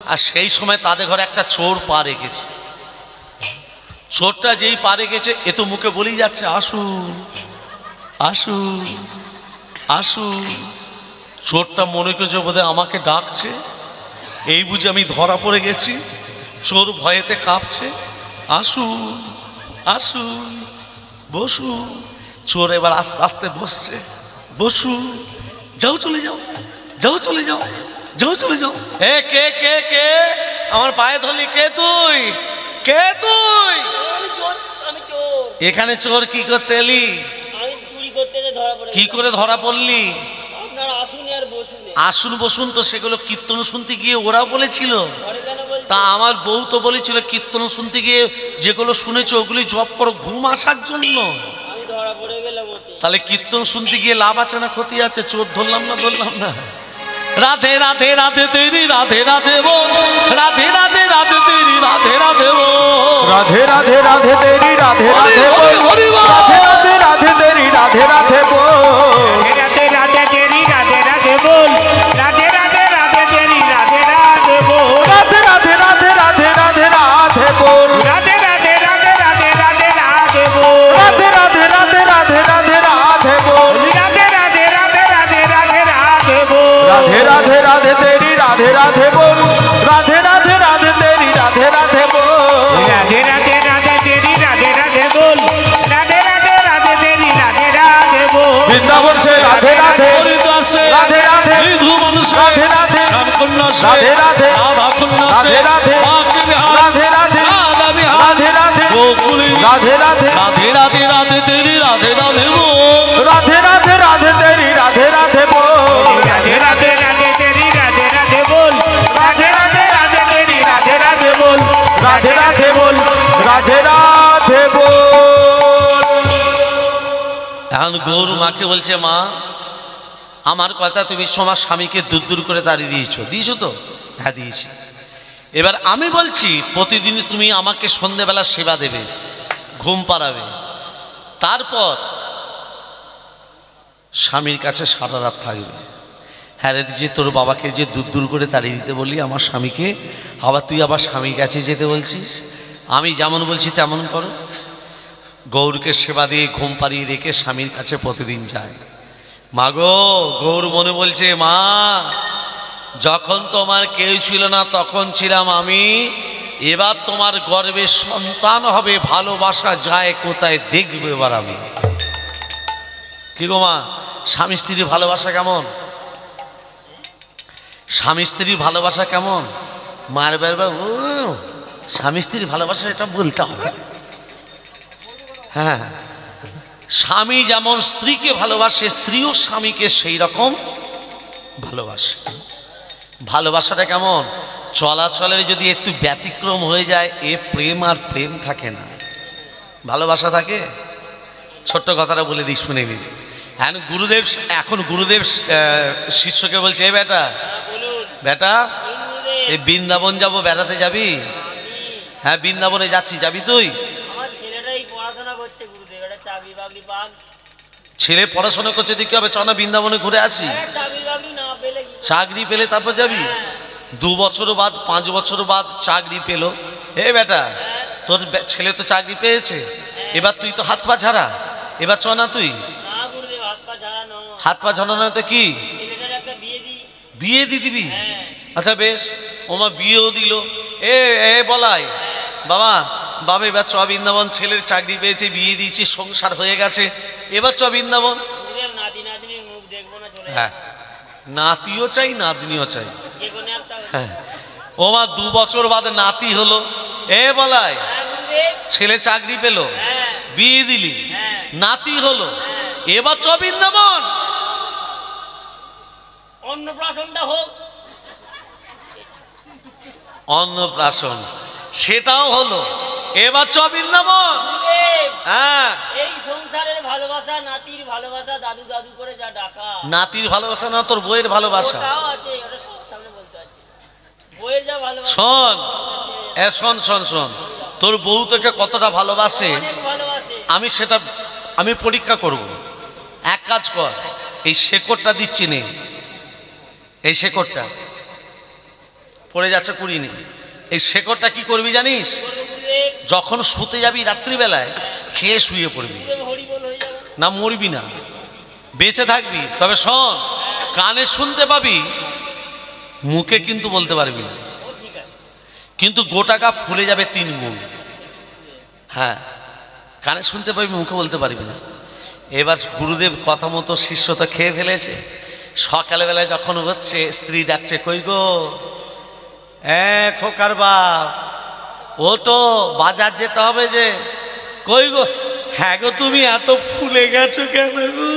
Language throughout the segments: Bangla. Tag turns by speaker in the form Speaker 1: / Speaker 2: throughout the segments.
Speaker 1: আর সেই সময় তাদের ঘরে একটা চোর পা রেখেছে। চোরটা যেই পা রেখেছে এ তো মুখে বলেই যাচ্ছে আসুন আসুন আসুন। চোরটা মনে করছে বোধহয় আমাকে ডাকছে, এই বুঝে আমি ধরা পড়ে গেছি। চোর ভয়েতে কাঁপছে, আসুন আসুন বসুন। চোর এবার আস্তে আস্তে বসছে, বসুন। যাও চলে যাও, যাও চলে যাও, যাও চলে যাও। এ কে কে কে আমার পায়ে ধরলি? কে তুই? কে তুই? এখানে চোর কি করতে এলি? কি করে ধরা পড়লি? আসুন বসুন তো সেগুলো কীর্তন শুনতে গিয়ে ওরাও বলেছিল। তা আমার বউ তো বলেছিল কীর্তন শুনতে গিয়ে যেগুলো শুনেছো ওগুলি জপ করো ঘুম আসার জন্য। তাহলে কীর্তন শুনতে গিয়ে লাভ আছে না ক্ষতি আছে? চোর ধরলাম না ধরলাম না। রাধে রাধে রাধে তেরি রাধে রাধে বল, রাধে রাধে রাধে তেরি রাধে রাধে বল,
Speaker 2: রাধে রাধে রাধে তেরি রাধে রাধে বল, রাধে রাধে রাধে তেরি রাধে রাধে বল,
Speaker 3: রাধে রাধে তেরি রাধে রাধে বল, রাধে রাধে রাধে তেরি রাধে রাধে বল,
Speaker 2: রাধে রাধে রাধে রাধে রাধে রাধে বল,
Speaker 3: রাধে রাধে রাধে রাধে রাধে রাধে বল,
Speaker 2: রাধে রাধে রাধে রাধে রাধে রাধে বল,
Speaker 3: রাধে রাধে রাধে রাধে রাধে রাধে বল,
Speaker 2: রাধে রাধে রাধে তেরি রাধে রাধে বল, রাধে রাধে রাধে তেরি রাধে রাধে বল,
Speaker 3: রাধে রাধে রাধে তেরি রাধে রাধে বল, রাধে রাধে রাধে তেরি রাধে রাধে বল,
Speaker 2: বৃন্দাবন সে রাধে রাধে রাধে রাধে রাধে রাধে রাধে রাধে রাধে রাধে রাধে রাধে রাধে রাধে রাধে রাধে
Speaker 1: রাধে রাধে রাধে তেরি রাধে রাধে বল,
Speaker 2: রাধে রাধে রাধে তেরি রাধে রাধে বল,
Speaker 3: রাধে রাধে রাধে তেরি রাধে রাধে বল,
Speaker 2: রাধে রাধে রাধে তেরি রাধে রাধে বল, রাধে রাধে বল, রাধে রাধে বল।
Speaker 1: এখন গৌর মাকে বলছে মা আমার কথা তুমি তোমার স্বামীকে দূর দূর করে তাড়িয়ে দিয়েছো, দিয়েছো তো? হ্যাঁ দিয়েছি। এবার আমি বলছি প্রতিদিন তুমি আমাকে সন্ধেবেলা সেবা দেবে, ঘুম পাড়াবে, তারপর স্বামীর কাছে সারা রাত থাকবে। হ্যাঁ রে যে তোর বাবাকে যে দূর দূর করে তাড়িয়ে দিতে বললি আমার স্বামীকে, আবার তুই আবার স্বামীর কাছে যেতে বলছিস। আমি যেমন বলছি তেমন করো। গৌরকে সেবা দিয়ে ঘুম পাড়িয়ে রেখে স্বামীর কাছে প্রতিদিন যায়। মা গো, গৌর মনে বলছে মা যখন তোমার কেউ ছিল না তখন ছিলাম আমি, এবার তোমার গর্ভে সন্তান হবে, ভালোবাসা যায় কোথায় দেখবে এবার আমি। কি গো মা, স্বামী স্ত্রীর ভালোবাসা কেমন? স্বামী স্ত্রীর ভালোবাসা কেমন? মার বাবু স্বামী স্ত্রীর ভালোবাসা এটা বলতে হবে। হ্যাঁ, স্বামী যেমন স্ত্রীকে ভালোবাসে স্ত্রীও স্বামীকে সেই রকম ভালোবাসে। ভালোবাসাটা কেমন? চলাচলের যদি একটু ব্যতিক্রম হয়ে যায় এ প্রেম আর প্রেম থাকে না, ভালোবাসা থাকে। ছোট্ট কথাটা বলে দিই শুনে নিন। এখন গুরুদেব শিষ্যকে বলছে এ বেটা বেটা এই বৃন্দাবন যাব, বেড়াতে যাবি? হ্যাঁ বৃন্দাবনে যাচ্ছি, যাবি তুই? ছেলে পড়াশোনা করছে দেখি হবে, চ না বৃন্দাবনে ঘুরে আসি। চাকরি পেলে তারপর যাবি? 2 বছর বাদ 5 বছর বাদ চাকরি পেল। হে বেটা তোর ছেলে তো চাকরি পেয়েছে, এবার তুই তো হাত পা ঝাড়া, এবার চ না তুই। হাত পা ঝাড়ানো তো কি বিয়ে দিয়ে দিবি? আচ্ছা বেশ, ওমা বিয়েও দিল। এ বলাই বাবা বাবা এবার চ বৃন্দাবন, ছেলের চাকরি পেয়েছে, বিয়ে দিয়েছি, সংসার হয়ে গেছে, এবার চ বৃন্দাবন। হ্যাঁ নাতিও চাই নাতনিও চাই। হ্যাঁ ওমা 2 বছর বাদে নাতি হলো। এ বলাই ছেলে চাকরি পেল, বিয়ে দিলি, নাতি হলো, এবার চ বৃন্দাবন।
Speaker 4: অন্নপ্রাশনটা হোক।
Speaker 1: অন্নপ্রাশন সেটাও হলো, এবার চ বৃন্দাবন। হ্যাঁ
Speaker 4: এই সংসারের ভালোবাসা, নাতির ভালোবাসা, দাদু দাদু করে যা ডাকা।
Speaker 1: নাতির ভালোবাসা না তোর বইয়ের ভালোবাসা?
Speaker 4: ওটাও আছে, ওটা সামনে বলতে আছে। বইয়ের যা ভালোবাসা।
Speaker 1: শোন শোন শোন শোন, তোর বউ তোকে কতটা ভালোবাসে আমি সেটা আমি পরীক্ষা করব। এক কাজ কর, এই শেকড়টা দিচ্ছি নে, এই শেকড়টা পড়ে যাচ্ছে কুড়িনি। এই শেকড়টা কি করবি জানিস? যখন শুতে যাবি রাত্রিবেলায় খেয়ে শুয়ে পড়বি, না মরবি না, বেঁচে থাকবি। তবে শোন, কানে শুনতে পাবি, মুখে কিন্তু বলতে পারবি না, কিন্তু গোটা গা ফুলে যাবে 3 গুণ। হ্যাঁ, কানে শুনতে পাবি, মুখে বলতে পারবি না। এবার গুরুদেব কথা মতো শিষ্য তো খেয়ে ফেলেছে। সকালবেলায় যখন হচ্ছে, স্ত্রী ডাকছে, কই গো খোকার বাপ, ও তো বাজার যেতে হবে যে। কই গো? হ্যাঁ গো, তুমি এত ফুলে গেছো কেন গো?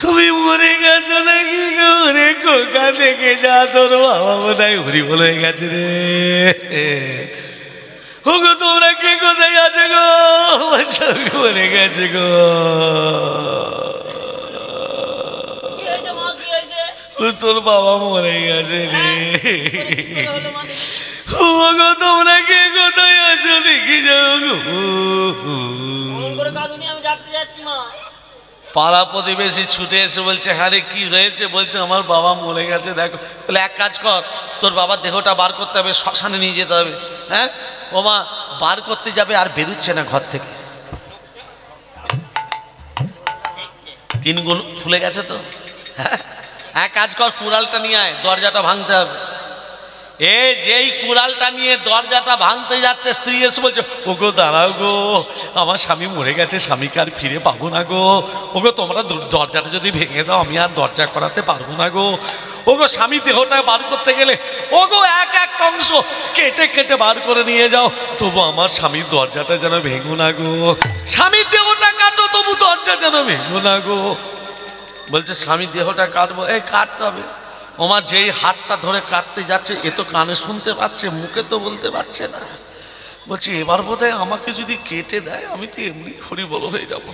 Speaker 1: তুমি মরে গেছো নাকি গো? রে খোকা, দেখে যা, তোর বাবা বোধহয় হরিবোল হয়ে গেছে রে। ও গো, তোমরা কে কোথায় আছে গো? মরে গেছে গো। তোর বাবা মরে গেছে রে। ও গো, তোমরা কে কোথায় আছো? দেখি যাও গো। পাড়া প্রতিবেশী ছুটে এসে বলছে, হ্যাঁ রে কি হয়েছে? বলছে, আমার বাবা মরে গেছে। দেখো, বলে এক কাজ কর, তোর বাবার দেহটা বার করতে হবে, শ্মশানে নিয়ে যেতে হবে। হ্যাঁ, ও মা বার করতে যাবে আর বেরোচ্ছে না ঘর থেকে, 3 গুণ ফুলে গেছে তো। হ্যাঁ, এক কাজ কর, কুড়ালটা নিয়ে আয়, দরজাটা ভাঙতে হবে। যেই কুড়ালটা নিয়ে দরজাটা ভাঙতে যাচ্ছে, স্ত্রী এসে বলছে, ও গো দাঁড়াও গো, আমার স্বামী মরে গেছে, স্বামীকে আর ফিরে পাবো না গো। ও গো, তোমরা দরজাটা যদি ভেঙে দাও, আমি আর দরজা করাতে পারবো না গো। ও গো, স্বামী দেহটা বার করতে গেলে ও গো এক অংশ কেটে কেটে বার করে নিয়ে যাও, তবু আমার স্বামীর দরজাটা যেন ভেঙো না গো। স্বামীর দেহটা কাটো, তবু দরজা যেন ভেঙো না গো। বলছে, স্বামীর দেহটা কাটবো, কাটতে হবে। ওমা যেই হাতটা ধরে কাটতে যাচ্ছে, এ তো কানে শুনতে পাচ্ছে, মুখে তো বলতে পারছে না। বলছি, এবার বোধহয় আমাকে যদি কেটে দেয়, আমি তো এমনি হরিবল হয়ে যাব।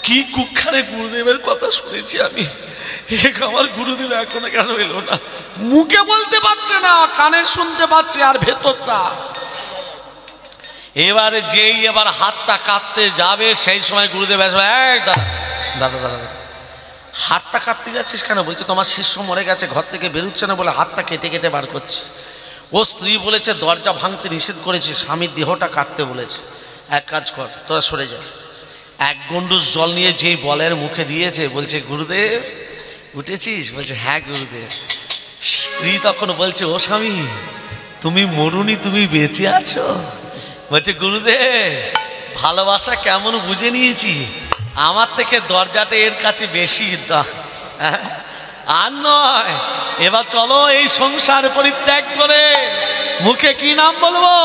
Speaker 1: কি কুক্ষারে গুরুদেবের কথা শুনেছি আমি। আমার গুরুদেব এখনো কেন এলো না? মুখে বলতে পারছে না, কানে শুনতে পাচ্ছে, আর ভেতরটা। এবারে যেই এবার হাতটা কাটতে যাবে, সেই সময় গুরুদেব আসবে, দাদা দাদা দাদা, হাতটা কাটতে যাচ্ছিস কেন? বলছে, তোমার শিষ্য মরে গেছে, ঘর থেকে বেরোচ্ছে না বলে হাতটা কেটে কেটে বার করছে। ও স্ত্রী বলেছে, দরজা ভাঙতে নিষেধ করেছে, স্বামীর দেহটা কাটতে বলেছে। এক কাজ কর, তোরা সরে যা। 1 গন্ডুস জল নিয়ে যেই বলের মুখে দিয়েছে, বলছে, গুরুদেব উঠেছিস? বলছে, হ্যাঁ গুরুদেব। স্ত্রী তখন বলছে, ও স্বামী, তুমি মরুনি, তুমি বেঁচে আছো। বলছে, গুরুদেব ভালোবাসা কেমন বুঝে নিয়েছি, আমার থেকে দরজাটা এর কাছে বেশি। আর নয়, এবার চলো এই সংসার পরিত্যাগ করে মুখে কি নাম বলবো,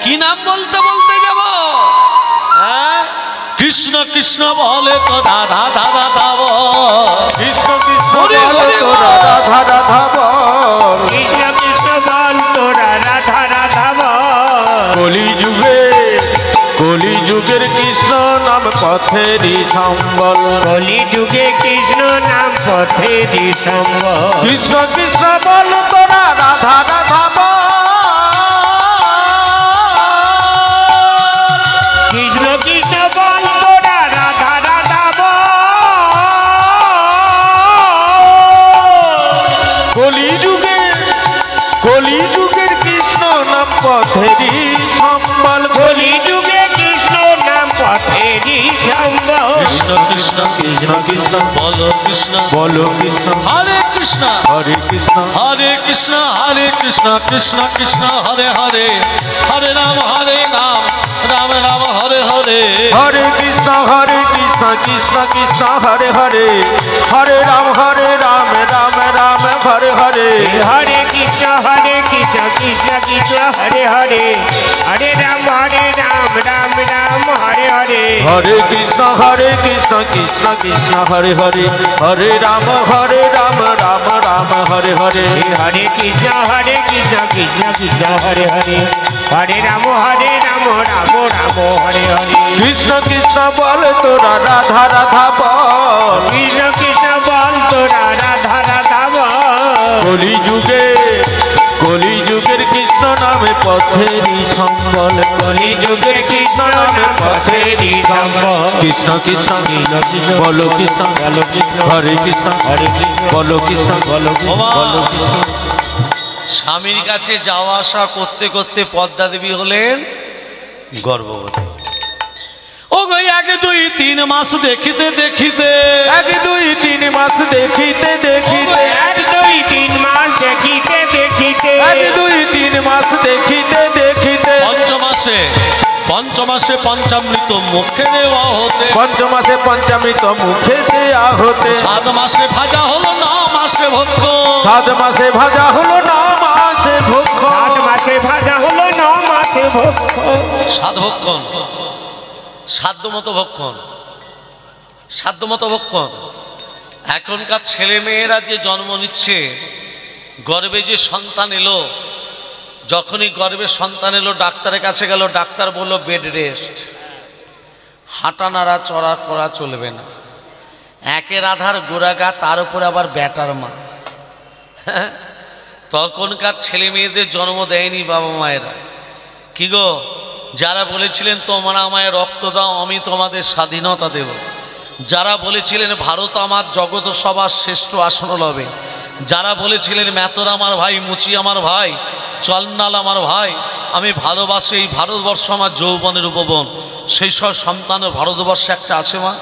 Speaker 1: কি নাম বলতে বলতে যাব? কৃষ্ণ কৃষ্ণ বলে তো রাধা রাধা বল,
Speaker 5: কৃষ্ণ কৃষ্ণ বলে তো রাধা রাধা বল,
Speaker 3: কৃষ্ণ কৃষ্ণ বল তোরা রাধা রাধা বল।
Speaker 5: কলি যুগের কৃষ্ণ নাম পথেরই সম্বল,
Speaker 3: কলি যুগে কৃষ্ণ নাম পথেরই সম্বল।
Speaker 5: কৃষ্ণ কৃষ্ণ বল তোরা রাধা রাধা বল,
Speaker 3: কৃষ্ণ কৃষ্ণ বল তোরা রাধা রাধা বল।
Speaker 5: কলি যুগের কৃষ্ণ নাম পথেরই সম্বল,
Speaker 3: কলি যুগে কৃষ্ণ নাম পথেরই সম্বল।
Speaker 1: কৃষ্ণ কৃষ্ণ কৃষ্ণ কৃষ্ণ বলো কৃষ্ণ,
Speaker 5: বলো কৃষ্ণ,
Speaker 1: হরে কৃষ্ণ
Speaker 5: হরে কৃষ্ণ,
Speaker 1: হরে কৃষ্ণ হরে কৃষ্ণ কৃষ্ণ কৃষ্ণ হরে হরে, হরে রাম রাম রাম হরে হরে।
Speaker 5: হরে কৃষ্ণ কৃষ্ণ কৃষ্ণ হরে হরে, হরে রাম রাম রাম হরে হরে।
Speaker 3: হরে কৃষ্ণ কৃষ্ণ কৃষ্ণ হরে হরে, হরে রাম রাম রাম হরে হরে।
Speaker 5: হরে কৃষ্ণ কৃষ্ণ কৃষ্ণ হরে হরে, হরে রাম রাম রাম হরে হরে।
Speaker 3: হরে কৃষ্ণ কৃষ্ণ কৃষ্ণ হরে হরে, হরে রাম রাম রাম হরে হরে।
Speaker 5: কৃষ্ণ কৃষ্ণ বল তোরা রাধা রাধা বল,
Speaker 3: কৃষ্ণ কৃষ্ণ বল তোরা রাধা রাধা বল।
Speaker 5: কলি যুগের কৃষ্ণ নামে পথেরই সম্বল,
Speaker 3: কলি যুগে কৃষ্ণ নামে পথেরই সম্বল।
Speaker 5: কৃষ্ণ কৃষ্ণ বলো কৃষ্ণ,
Speaker 3: বলো কৃষ্ণ,
Speaker 5: হরে কৃষ্ণ
Speaker 3: হরে কৃষ্ণ,
Speaker 5: বলো কৃষ্ণ,
Speaker 3: বলো কৃষ্ণ,
Speaker 1: ওমা,
Speaker 5: বলো কৃষ্ণ।
Speaker 1: স্বামীর কাছে যাওয়া আসা করতে করতে পদ্মা দেবী হলেন গর্ভবতী।
Speaker 2: ও গো 1 2 3 মাস দেখিতে দেখিতে
Speaker 5: 1 2 3 মাস দেখিতে দেখিতে
Speaker 3: 1 2 3 মাস দেখিতে দেখিতে
Speaker 5: 1 2 3 মাস দেখিতে দেখিতে
Speaker 2: পঞ্চমাসে পঞ্চামৃত মুখে দেওয়া হতে,
Speaker 5: পঞ্চমাসে পঞ্চামৃত মুখে দেয়া হতে,
Speaker 2: 7 মাসে ভাজা হলো 9 মাসে ভক্ষণ,
Speaker 5: 7 মাসে ভাজা হলো 9 মাসে ভক্ষণ,
Speaker 3: 7 মাসে ভাজা হলো 9 মাসে ভক্ষণ।
Speaker 1: সাধভক্ষণ, সাধ্যমতো ভক্ষণ, সাধ্যমতো ভক্ষণ। এখনকার ছেলে মেয়েরা যে জন্ম নিচ্ছে, গর্ভে যে সন্তান এলো, যখনই গর্ভে সন্তান এলো ডাক্তারের কাছে গেল, ডাক্তার বলল বেড রেস্ট, হাঁটা নাড়া চড়া করা চলবে না। একের আধার গোড়াগা, তার উপরে আবার ব্যাটার মা। তখনকার ছেলে মেয়েদের জন্ম দেয়নি বাবা মায়েরা। কি গো, যারা বলেছিলেন তোমরা আমায় রক্ত দাও আমি তোমাদের স্বাধীনতা দেব, যারা বলেছিলেন ভারত আমার জগৎ সবার শ্রেষ্ঠ আসন লবে, যারা বলেছিলেন মেতর আমার ভাই, মুচি আমার ভাই, চলনাল আমার ভাই, আমি ভালোবাসি এই ভারতবর্ষ আমার যৌবনের উপবন, সেই সব সন্তান ভারতবর্ষে একটা আছে মা।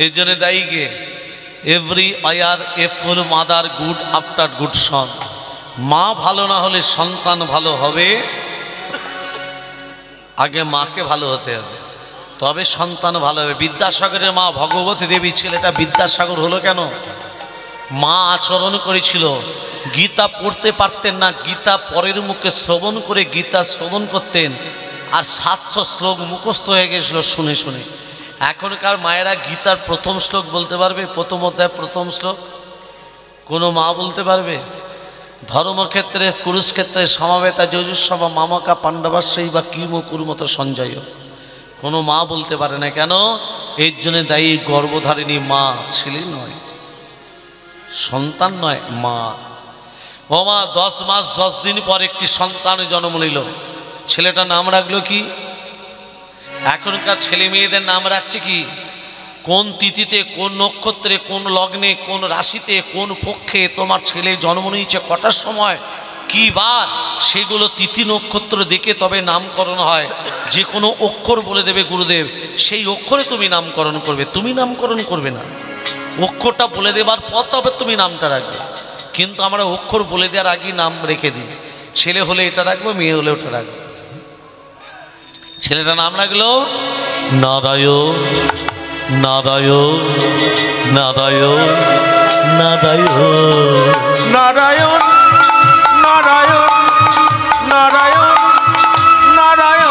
Speaker 1: এর জন্য দায়ী কে? এভরি আয়ার এ ফুল মাদার গুড আফটার গুড সন। মা ভালো না হলে সন্তান ভালো হবে, আগে মাকে ভালো হতে হবে, তবে সন্তান ভালো হবে। বিদ্যাসাগরের মা ভগবতী দেবী, ছেলেটা বিদ্যাসাগর হলো কেন? মা আচরণ করেছিল, গীতা পড়তে পারতেন না, গীতা পরের মুখে শ্রবণ করে গীতা শ্রবণ করতেন, আর 700 শ্লোক মুখস্থ হয়ে গেছিল শুনে শুনে। এখনকার মায়েরা গীতার প্রথম শ্লোক বলতে পারবে? প্রথম অধ্যায় প্রথম শ্লোক কোনো মা বলতে পারবে? ধর্মক্ষেত্রে কুরুক্ষেত্রে সমাবেতা যজুসভা মামকা পাণ্ডবাশ্রয়ী বা কিমু কুরুমত সঞ্জয়, কোনো মা বলতে পারে না। কেন? এর জন্য দায়ী গর্ভধারিণী মা, ছেলে নয়, সন্তান নয়, মা। ও মা, 10 মাস 10 দিন পর একটি সন্তান জন্ম নিল, ছেলেটার নাম রাখলো কি? এখনকার ছেলে মেয়েদের নাম রাখছে কি? কোন তিথিতে, কোন নক্ষত্রে, কোন লগ্নে, কোন রাশিতে, কোন পক্ষে তোমার ছেলে জন্ম নিয়েছে, কটার সময়, কি বার, সেগুলো তিথি নক্ষত্র দেখে তবে নামকরণ হয়। যে কোনো অক্ষর বলে দেবে গুরুদেব, সেই অক্ষরে তুমি নামকরণ করবে, তুমি নামকরণ করবে না। অক্ষরটা বলে দেবার পর তবে তুমি নামটা রাখবে। কিন্তু আমরা অক্ষর বলে দেওয়ার আগেই নাম রেখে দিই, ছেলে হলে এটা রাখবো, মেয়ে হলে ওটা রাখবো। ছেলেটা নাম রাখলো নারায়ণ, নারায়ণ, নারায়ণ, নারায়ণ,
Speaker 5: নারায়ণ, নারায়ণ, নারায়ণ, নারায়ণ,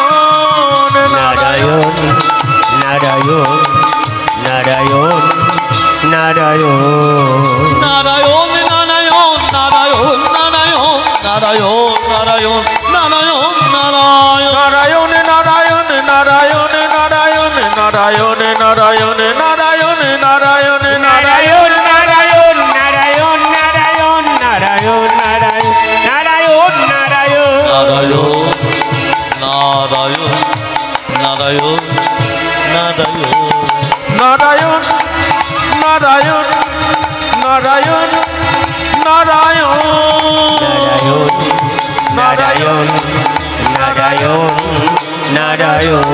Speaker 3: নারায়ণ নারায়ণ নারায়ণ নারায়ণ
Speaker 2: নারায়ণ, নারায়ণ, নারায়ণ, নারায়ণ, নারায়ণ, নারায়ণ, নারায়ণ, নারায়ণ,
Speaker 5: নারায়ণ, নারায়ণ, নারায়ণ, নারায়ণ, নারায়ণ, নারায়ণ, নারায়ণ, নারায়ণ, নারায়ণ,
Speaker 3: নারায়ণ নারায়ণ নারায়ণ নারায়ণ নারায়ণ নারায়ণ নারায়ণ নারায়ণ
Speaker 2: নারায়ণ, নারায়ণ, নারায়ণ,
Speaker 5: নারায়ণ,
Speaker 2: নারায়ণ,
Speaker 5: নারায়ণ, নারায়ণ, নারায়ণ,
Speaker 3: নারায়ণ নারায়ণ নারায়ণ।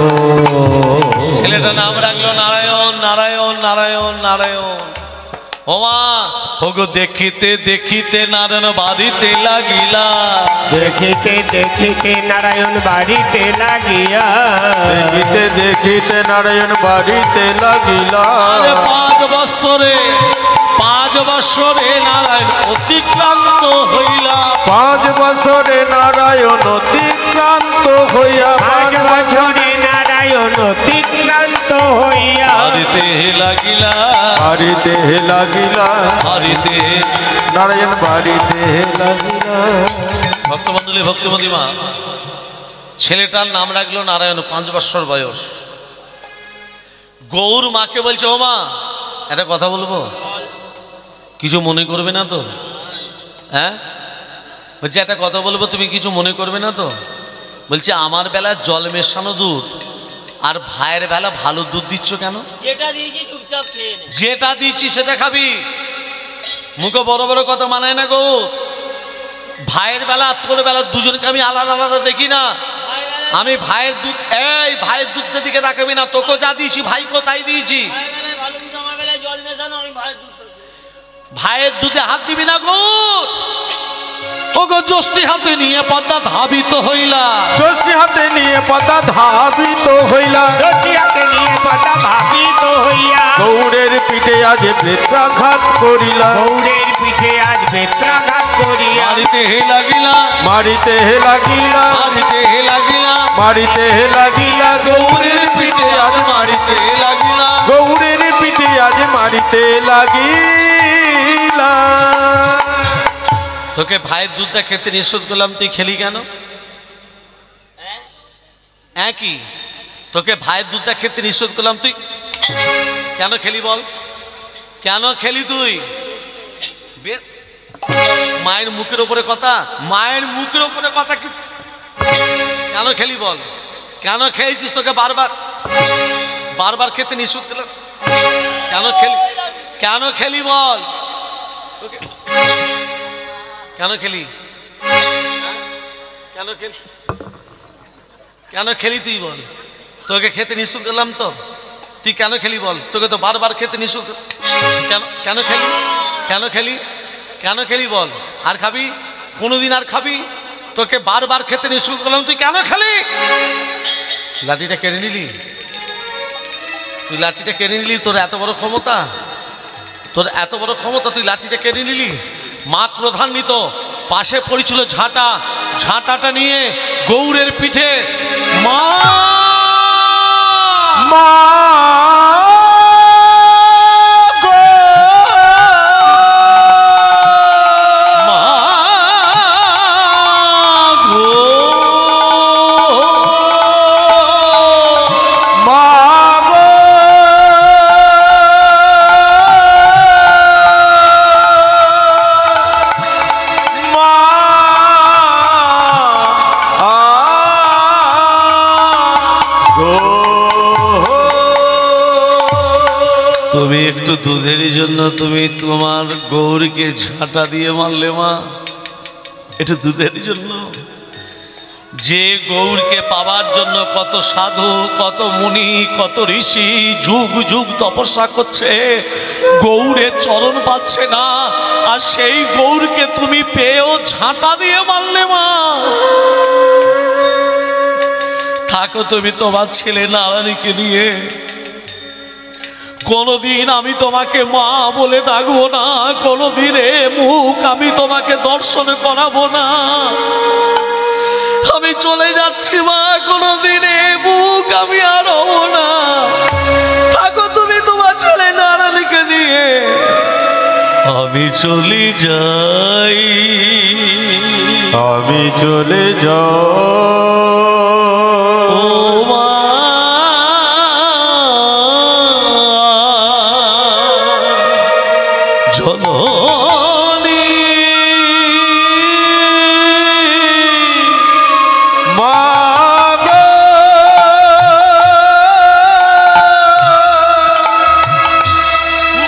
Speaker 1: ছেলেটা নাম রাখলো নারায়ণ, নারায়ণ, নারায়ণ, নারায়ণ। ওমা, ওগো দেখিতে দেখিতে নারায়ণ বাড়িতে লাগিলা,
Speaker 3: দেখিতে দেখিতে নারায়ণ বাড়িতে লাগিয়া,
Speaker 5: দেখিতে দেখিতে নারায়ণ বাড়িতে লাগিলা।
Speaker 2: 5 বৎসরে নারায়ণ অতিক্রান্ত হইলা,
Speaker 5: 5 বছরে নারায়ণ অতিক্রান্ত হইয়া,
Speaker 3: 5 বছরে নারায়ণ অতিক্রান্ত হইয়া,
Speaker 2: বাড়িতে লাগিলা,
Speaker 5: বাড়িতে লাগিলা,
Speaker 2: বাড়িতে।
Speaker 5: নারায়ণ বাড়িতে লাগিলা।
Speaker 1: ভক্তমণ্ডলী, ভক্তিমতী মা, ছেলেটার নাম রাখলো নারায়ণ, 5 বৎসর বয়স। গৌর মাকে বলছে, ও মা একটা কথা বলবো, কিছু মনে করবে না তো? হ্যাঁ, বলছে একটা কথা বলবো, তুমি কিছু মনে করবে না তো? বলছে আমার বেলা জল মেশানো দুধ আর ভাইয়ের বেলা ভালো দুধ দিচ্ছ কেন?
Speaker 4: যেটা দিয়েছি চুপচাপ খেয়ে নে।
Speaker 1: যেটা দিচ্ছি সেটা খাবি, মুখে বড় বড় কথা মানায় না গো। ভাইয়ের বেলা তোর বেলা দুজনকে আমি আলাদা আলাদা দেখি না। আমি ভাইয়ের দুধ, এই ভাইয়ের দুধের দিকে তাকাবি না, তোকে যা দিয়েছি ভাই কোথায় দিয়েছি। ভাইয়ের দুধে হাত দিবি না গো। ওগো যষ্টি হাতে নিয়ে পদ্মা ধাবিত হইলা,
Speaker 5: যষ্টি হাতে নিয়ে পদ্মা ধাবিত হইলা,
Speaker 3: যষ্টি হাতে নিয়ে পদ্মা ধাবিত হইয়া,
Speaker 5: গৌড়ের পিঠে আজ বেত্রাঘাত করিলা,
Speaker 3: গৌড়ের পিঠে আজ বেত্রাঘাত করিয়া,
Speaker 1: মারিতে হে লাগিলা,
Speaker 5: মারিতে হে লাগিলা,
Speaker 1: মারিতে হে লাগিলা,
Speaker 5: মারিতে হে লাগিলা,
Speaker 1: গৌরের পিঠে আজ মারিতে লাগিলা,
Speaker 5: গৌড়ের পিঠে আজ মারিতে লাগিলা।
Speaker 1: তোকে ভাইয়ের দুধটা খেতে নিষেধ করলাম, তুই খেলি কেন? একই তোকে ভাইয়ের দুধটা খেতে নিষেধ করলাম, তুই কেন খেলি বল? কেন খেলি তুই? মায়ের মুখের ওপরে কথা, মায়ের মুখের ওপরে কথা, কি কেন খেলি বল? কেন খেয়েছিস? তোকে বারবার বারবার খেতে নিষেধ করলাম, কেন খেলি? কেন খেলি বল? তোকে কেন খেলি? কেন খেলি? কেন খেলি তুই বল? তোকে খেতে নিষেধ করলাম তো, তুই কেন খেলি বল? তোকে তো বারবার খেতে নিষেধ, কেন কেন খেলি? কেন খেলি? কেন খেলি বল? আর খাবি? কোনোদিন আর খাবি? তোকে বারবার খেতে নিষেধ করলাম, তুই কেন খেলি? লাঠিটা কেড়ে নিলি, তুই লাঠিটা কেড়ে নিলি, তোর এত বড় ক্ষমতা, তোর এত বড় ক্ষমতা, তুই লাঠিটা কেড়ে নিলি। মা ক্রোধান্বিত, পাশে পড়েছিল ঝাঁটা, ঝাঁটাটা নিয়ে গৌরের পিঠে মা
Speaker 5: মা গো,
Speaker 1: মা গো,
Speaker 5: মা গো, মা গো।
Speaker 1: তুমি একটু দুধের জন্য তুমি তোমার গৌরকে ঝাঁটা দিয়ে মারলে মা, একটু দুধের জন্য। যে গৌরকে পাবার জন্য কত সাধু, কত মুনি, কত ঋষি যুগ যুগ তপস্যা করছে, গৌরের চরণ পাচ্ছে না, আর সেই গৌরকে তুমি পেয়েও ঝাঁটা দিয়ে মারলে মা। থাকো তুমি তোমার ছেলে নারায়ণীকে নিয়ে, কোনদিন আমি তোমাকে মা বলে ডাকবো না, কোনদিন এ মুখ আমি তোমাকে দর্শন করাবো না। আমি চলে যাচ্ছি মা, কোনদিন এ মুখ আমি আর হবো না। থাকো তুমি তোমার ছেলে নারায়ণীকে নিয়ে, আমি চলে যাই,
Speaker 5: আমি চলে যাই,
Speaker 1: ও মা জননী।
Speaker 5: মা গো,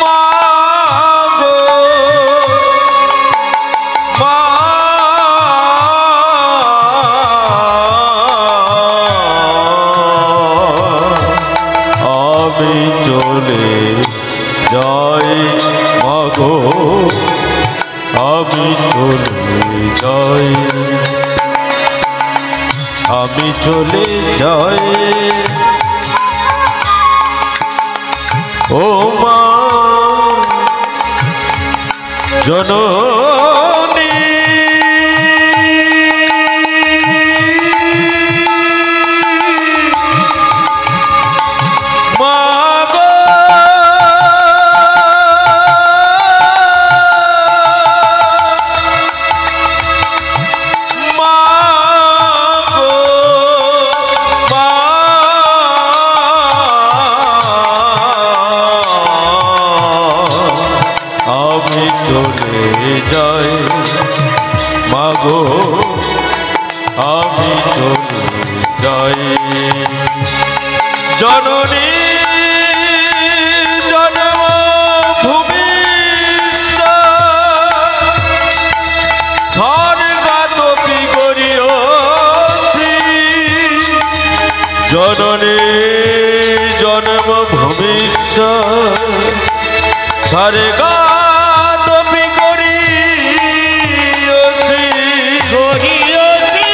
Speaker 5: মা গো, মা আমি চলে যাই, মা গো আমি চলে যাই, আমি চলে যাই, ও মা জননী। মা গো, মা গো, মা আমি চলে যাই, মা গো আমি চলে যাই, জননী জন্মভূমি স্বর্গ ভবিষ্যৎ সারে গা তুমি করিয়ছি
Speaker 3: করিয়ছি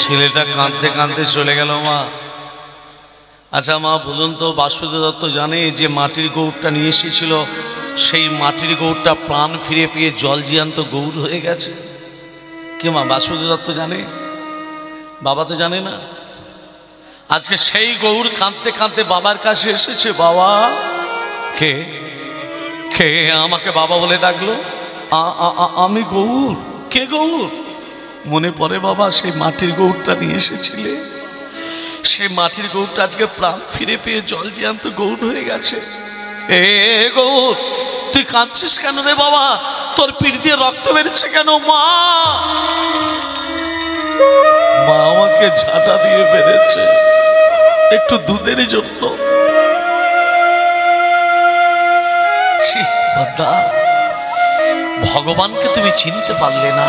Speaker 1: ছেলেটা কাঁদতে কাঁদতে চলে গেল মা। আচ্ছা মা বলুন তো, বাসুদেব দত্ত জানে যে মাটির গৌরটা নিয়ে এসেছিল, সেই মাটির গৌরটা প্রাণ ফিরে পেয়ে জল জিয়ান্ত গৌর হয়ে গেছে? কে মা, বাসুদেব দত্ত জানে? বাবা তো জানে না। আজকে সেই গৌর কাঁদতে কাঁদতে বাবার কাছে এসেছে। বাবা, কে কে আমাকে বাবা বলে ডাকলো? আমি গৌর। কে গৌর? মনে পড়ে বাবা, সেই মাটির গৌরটা নিয়ে এসেছিলে, সেই মাটির গৌরটা আজকে প্রাণ ফিরে পেয়ে জল জ্যান্ত গৌর হয়ে গেছে। এ গৌর, তুই কাঁদছিস কেন রে বাবা? তোর পিঠ দিয়ে রক্ত বেরোচ্ছে কেন? মা, মা আমাকে ঝাঁটা দিয়ে বেড়েছে একটু দুধের জন্য। ছি দাদা, ভগবানকে তুমি চিনতে পারলে না?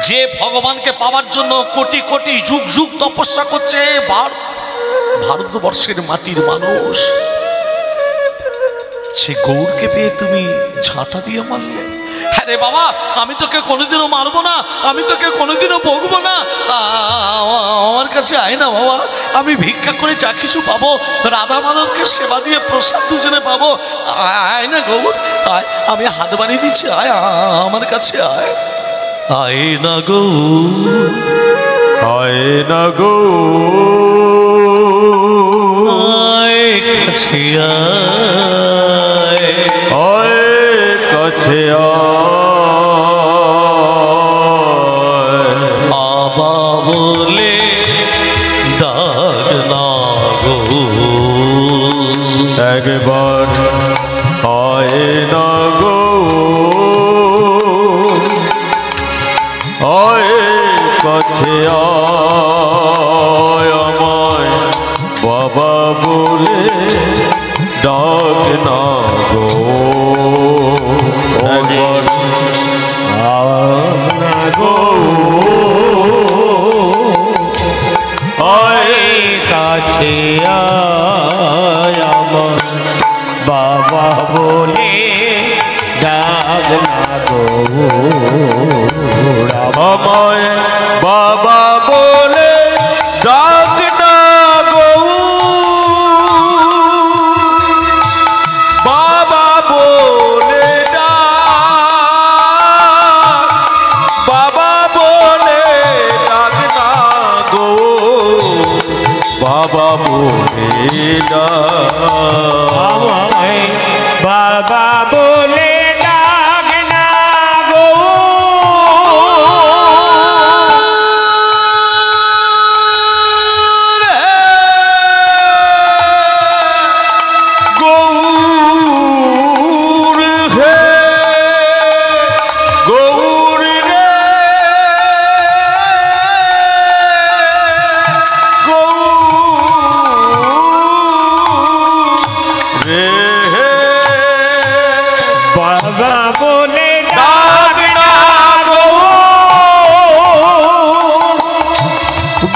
Speaker 1: যে ভগবানকে পাওয়ার জন্য কোটি কোটি যুগ যুগ তপস্যা করছে ভারতবর্ষের মাটির মানুষ, সে গৌরকে পেয়ে তুমি ঝাঁটা দিয়ে মারলে। হ্যাঁ রে বাবা, আমি তোকে কোনোদিনও মারবো না, আমি তোকে কোনোদিনও বকবো না। আমার কাছে আয় না বাবা, আমি ভিক্ষা করে যা কিছু পাবো রাধা মাধবকে সেবা দিয়ে প্রসাদ দুজনে পাবো। আয় না গৌর, আয়, আমি হাত বাড়িয়ে দিচ্ছি, আয় আমার কাছে আয়। আয় না গো,
Speaker 5: আয় না গো,
Speaker 1: আয় কাছে আয়,
Speaker 5: আয় কাছে আয়,
Speaker 1: বাবা বলে ডাক না গো,
Speaker 5: একবার আয় না গো, আয় কাছে আয়, আমায় বাবা বলে ডাক না গো, একবার
Speaker 3: না গো,
Speaker 5: আয়
Speaker 3: কাছে আয়, আমার বাবা বলে ডাক না গো,
Speaker 5: আমায় বাবা বলে ডাক না গো, বাবা বলে ডাক, বাবা বলে ডাক না গো, বাবা বলে ডাক,
Speaker 3: আমায় বাবা বলে ডাক না গো,
Speaker 5: গৌর হে, গৌর রে, গৌর রে,
Speaker 3: বাবা বলে
Speaker 5: ডাক না গো,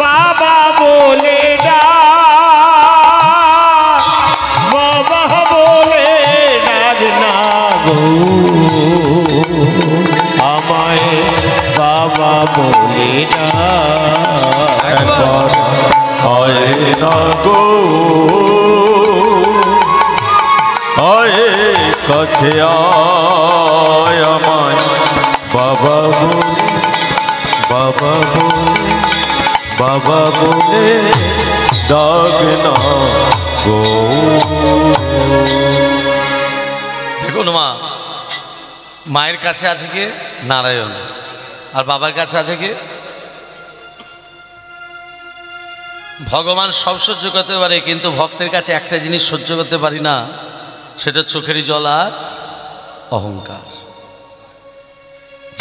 Speaker 3: বাবা বলে ডাক, বাবা বলে ডাক না গো, আমায় বাবা বলে ডাক,
Speaker 5: একবার আয় না গো, আয় কাছে আয়, আমায় বাবা বলে, বাবা বলে, বাবা বলে ডাক না গো।
Speaker 1: দেখুন মা, মায়ের কাছে আছে কে? নারায়ণ। আর বাবার কাছে আছে কে? ভগবান সব সহ্য করতে পারে, কিন্তু ভক্তের কাছে একটা জিনিস সহ্য করতে পারি না, সেটা চোখের জল আর অহংকার।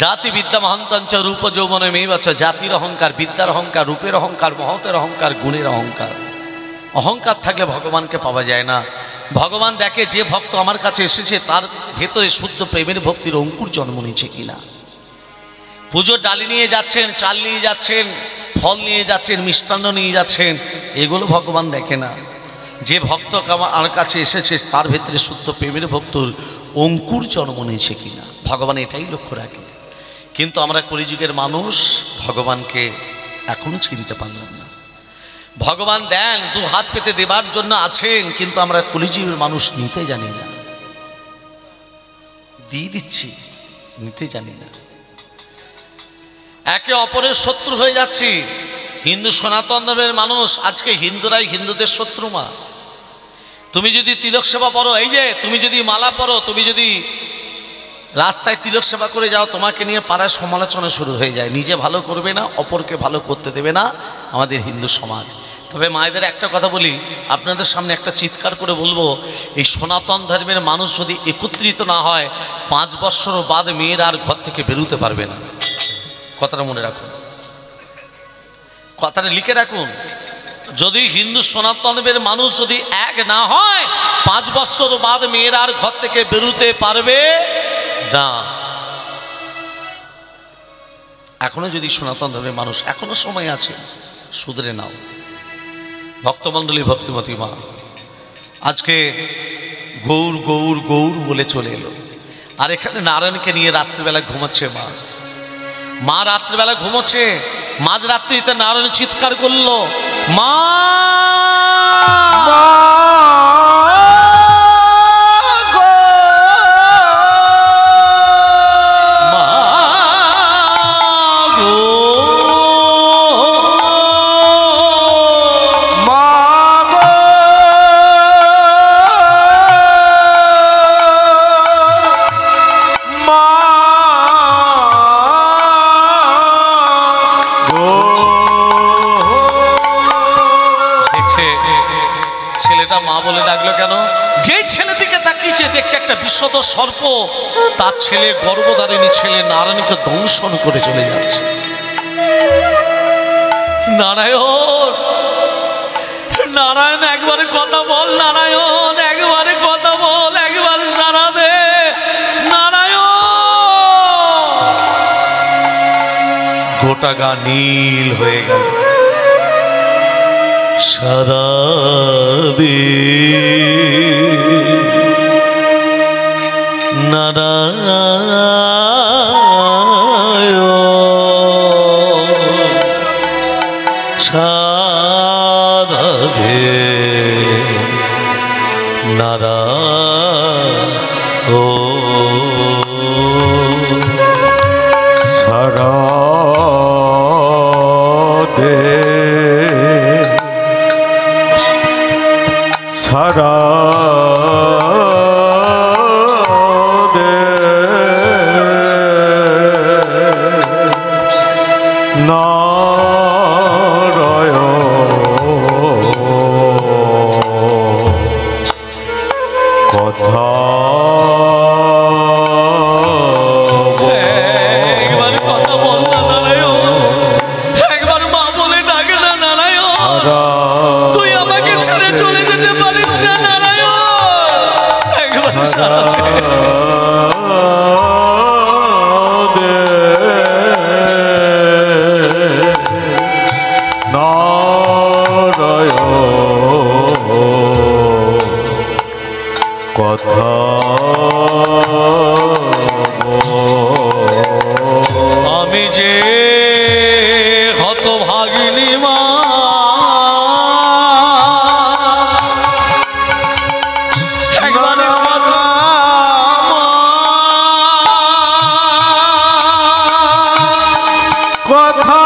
Speaker 1: জাতি বিদ্যা মহন্তঞ্চ রূপ যৌবনে মেয়েবাচ্চ, জাতির অহংকার, বিদ্যার অহংকার, রূপের অহংকার, মহতের অহংকার, গুণের অহংকার। অহংকার থাকলে ভগবানকে পাওয়া যায় না। ভগবান দেখে যে ভক্ত আমার কাছে এসেছে তার ভেতরে শুদ্ধ প্রেমের ভক্তির অঙ্কুর জন্ম নিয়েছে কিনা। পুজোর ডালি নিয়ে যাচ্ছেন, চাল নিয়ে যাচ্ছেন, ফল নিয়ে যাচ্ছেন, মিষ্টান্ন নিয়ে যাচ্ছেন, এগুলো ভগবান দেখে না। যে ভক্ত আমার কাছে এসেছে তার ভেতরে শুদ্ধ প্রেমের ভক্তর অঙ্কুর জন্ম নিয়েছে কিনা, ভগবান এটাই লক্ষ্য রাখে। কিন্তু আমরা কলিযুগের মানুষ ভগবানকে এখনো চিনতে পারলাম না। ভগবান দেন, দু হাত পেতে দেবার জন্য আছেন, কিন্তু আমরা কলিযুগের মানুষ নিতে জানি না। দিয়ে দিচ্ছি, নিতে জানি না। একে অপরের শত্রু হয়ে যাচ্ছি। হিন্দু সনাতন ধর্মের মানুষ আজকে হিন্দুরাই হিন্দুদের শত্রু মা। তুমি যদি তিলক সেবা পড়ো, এই যে তুমি যদি মালা পড়ো, তুমি যদি রাস্তায় তিলক সেবা করে যাও, তোমাকে নিয়ে পাড়ায় সমালোচনা শুরু হয়ে যায়। নিজে ভালো করবে না, অপরকে ভালো করতে দেবে না আমাদের হিন্দু সমাজ। তবে মায়েদের একটা কথা বলি, আপনাদের সামনে একটা চিৎকার করে বলবো, এই সনাতন ধর্মের মানুষ যদি একত্রিত না হয়, 5 বৎসর বাদ মেয়েরা আর ঘর থেকে বেরোতে পারবে না। কথাটা মনে রাখুন, কথাটা লিখে রাখুন। যদি হিন্দু সনাতনের মানুষ যদি এক না হয়, 5 বৎসর বাদ মেয়েরা আর ঘর থেকে বেরোতে পারবে না। এখনো যদি সনাতন ধর্মের মানুষ, এখনো সময় আছে, শুধরে নাও। ভক্তমণ্ডলী, ভক্তিমতী মা আজকে গৌর গৌর গৌর বলে চলে এলো, আর এখানে নারায়ণকে নিয়ে রাত্রিবেলা ঘুমাচ্ছে মা। মা রাত্রিবেলা ঘুমোচ্ছে, মাঝরাত্রিতে নারায়ণ চিৎকার করলো, মা মা বলে ডাকলো কেন? যে ছেলেটিকে তাকিয়েছে দেখছে একটা বিশ্বত সর্প, তার ছেলে গর্ভধারিণী ছেলে নারায়ণকে দংশন করে চলে যাচ্ছে। নারায়ণ, নারায়ণ একবারে কথা বল, নারায়ণ একবারে কথা বল, একবার সারা দে নারায়ণ। গোটা গা নীল হয়ে গেল। সারা দে নারায়ণ, সারা দে নারায়ণ,
Speaker 5: সারা দে সারা দে নারায়ণ, কথা
Speaker 1: একবার কথা বল না নারায়ণ, একবার মা বলে ডাকে না নারায়ণ। তুই আমাকে ছেড়ে চলে যেতে পারিস না নারায়ণ, একবার সারা দে।
Speaker 5: নারায়ণ, কথা
Speaker 1: আমি যে হতভাগিনী মা, একবার কথা
Speaker 5: কথা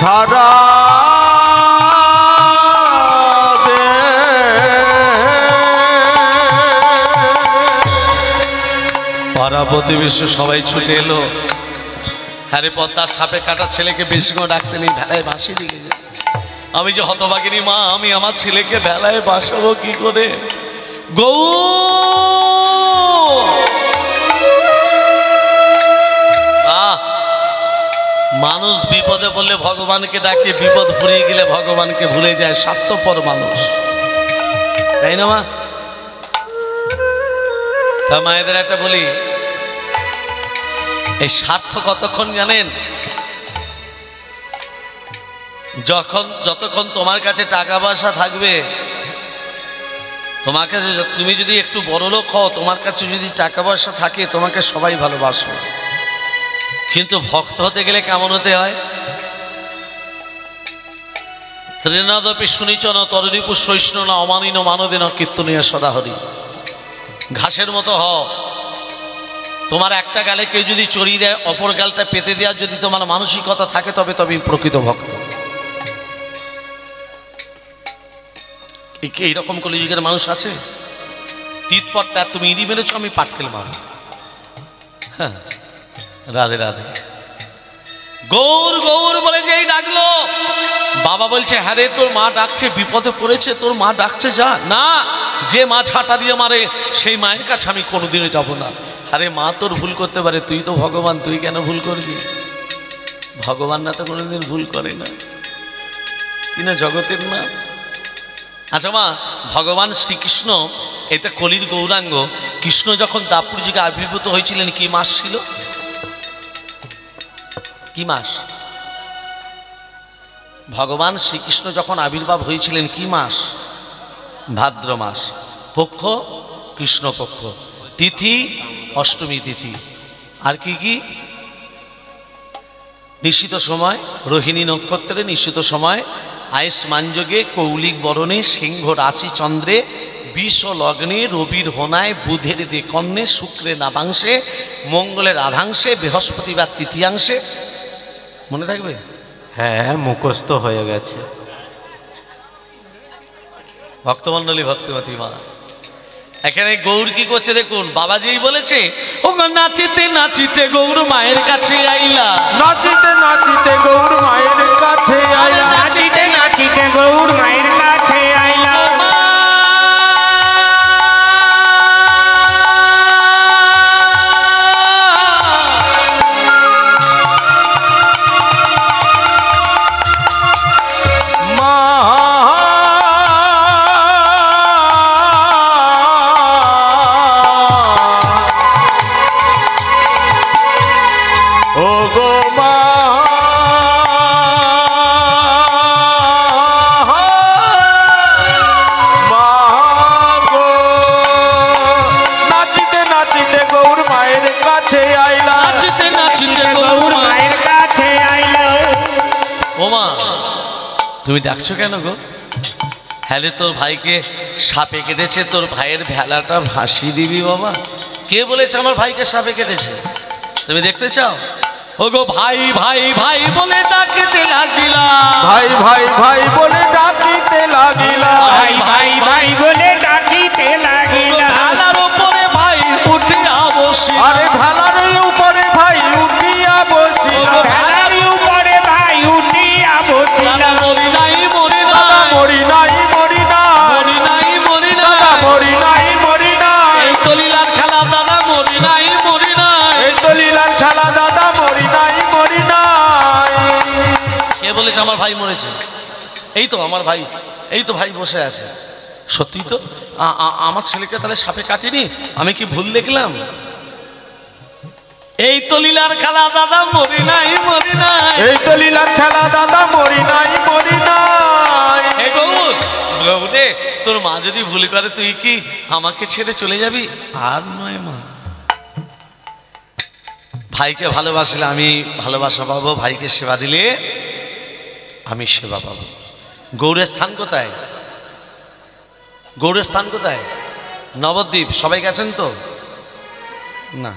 Speaker 5: সারা দে
Speaker 1: পাড়া প্রতিবেশী সবাই ছুটে এলো। হ্যারে পদ্মা সাপে কাটা ছেলেকে বেশিক্ষণ ডাকতে নেই, ভেলায় বাসি দিকে যায়। আমি যে হতভাগিনী মা, আমি আমার ছেলেকে ভেলায় বাসাবো কি করে? গৌ মানুষ বিপদে পড়লে ভগবানকে ডাকে, বিপদ ফুরিয়ে গেলে ভগবানকে ভুলে যায়। স্বার্থপর মানুষ, তাই না মা? তা মায়েদের একটা বলি, এই স্বার্থ কতক্ষণ জানেন? যতক্ষণ তোমার কাছে টাকা পয়সা থাকবে, তোমার কাছে তুমি যদি একটু বড় লোক হও, তোমার কাছে যদি টাকা পয়সা থাকে, তোমাকে সবাই ভালোবাসবে। কিন্তু ভক্ত হতে গেলে কেমন হতে হয়? ত্রেনাদপি শুনিচন তরণীপুর সৈষ্ণ না অমানিন মানদেন কীর্তনীয় সদাহরি। ঘাসের মতো হও। তোমার একটা গালে কেউ যদি চড়িয়ে দেয়, অপর গালটা পেতে দেওয়ার যদি তোমার মানসিকতা থাকে, তবে তবে প্রকৃত ভক্ত। এইরকম কলিযুগের মানুষ আছে। তিতপটটা তুমি ইডি মেরেছ, আমি পাটকেল মারব। হ্যাঁ, রাধে রাধে। গৌর গৌর বলে যেই ডাকলো, বাবা বলছে হ্যাঁ রে, তোর মা ডাকছে, বিপদে পড়েছে, তোর মা ডাকছে, যা। না, যে মা ঝাঁটা দিয়ে মারে সেই মায়ের কাছে আমি কোনোদিনও যাব না। আরে মা তোর ভুল করতে পারে, তুই তো ভগবান, তুই কেন ভুল করবি? ভগবান না তো কোনোদিন ভুল করে না, তুই না জগতের না। আচ্ছা মা, ভগবান শ্রীকৃষ্ণ এটা কলির গৌরাঙ্গ, কৃষ্ণ যখন দাপুরজিকে আবির্ভূত হয়েছিলেন, কি মাস ছিল? কি মাস? ভগবান শ্রীকৃষ্ণ যখন আবির্ভাব হয়েছিলেন কি মাস? ভাদ্র মাস। পক্ষ কৃষ্ণপক্ষ, তিথি অষ্টমী তিথি। আর কি কি? নিশ্চিত সময় রোহিণী নক্ষত্রে, নিশ্চিত সময় আয়ুষ্মান যোগে, কৌলিক বরণে, সিংহ রাশি চন্দ্রে, বিষ লগ্নে, রবির হোনায়, বুধের দেকন্যে, শুক্রের নাভাংশে, মঙ্গলের আধাংশে, বৃহস্পতিবার তৃতীয়াংশে। মনে থাকবে?
Speaker 5: হ্যাঁ, মুখস্থ হয়ে গেছে।
Speaker 1: ভক্তমণ্ডলী, ভক্তিমতী মা, এখানে গৌর কি করছে দেখুন। বাবাজি বলেছে, ও নাচিতে নাচিতে গৌর মায়ের কাছে আইলা,
Speaker 5: নাচিতে নাচিতে গৌর মায়ের কাছে আইলা,
Speaker 3: নাচিতে নাচিতে গৌর মায়ের কাছে আইলা।
Speaker 1: তুমি ডাকছো কেন গো? হ্যাঁ রে, তোর ভাইকে সাপে কেটেছে, তোর ভাইয়ের ভেলাটা ভাসিয়ে দিবি বাবা। কে বলেছে আমার ভাইকে সাপে কেটেছে? তুমি দেখতে চাও? ও গো ভাই ভাই ভাই বলে ডাকিতে লাগিলা,
Speaker 5: ভাই ভাই ভাই বলে ডাকিতে লাগিলা,
Speaker 3: ভাই ভাই ভাই বলে ডাকিতে লাগিলা।
Speaker 1: ভেলার উপরে ভাই উঠিয়া বসিলা,
Speaker 5: আরে ভেলার উপরে ভাই উঠিয়া বসিলা,
Speaker 3: ভেলার উপরে ভাই উঠিয়া বসিলা।
Speaker 1: মরি নাই মরি না,
Speaker 5: মরি নাই মরি না,
Speaker 1: মরি নাই মরি না,
Speaker 5: মরি নাই মরি না,
Speaker 1: এই তলিলার খেলা দাদা মরি নাই মরি না,
Speaker 5: এই তো লীলার খেলা দাদা মরি নাই মরি নাই।
Speaker 1: কে বলেছে আমার ভাই মরেছে? এই তো আমার ভাই, এই তো ভাই বসে আছে। সত্যি তো, আমার ছেলেকে তাহলে সাপে কাটেনি, আমি কি ভুল দেখলাম? এই তো লীলার খেলা দাদা মরি নাই মরি নাই,
Speaker 5: এই তো লীলার খেলা দাদা মরি নাই মরি নাই।
Speaker 1: এই গৌর, গৌরে, তোর মা যদি ভুল করে তুই কি আমাকে ছেড়ে চলে যাবি? আর নয় মা, ভাইকে ভালোবাসলে আমি ভালোবাসা পাবো, ভাইকে সেবা দিলে আমি সেবা পাবো। গৌরের স্থান কোথায়? গৌরের স্থান কোথায়? নবদ্বীপ। সবাই গেছেন তো? না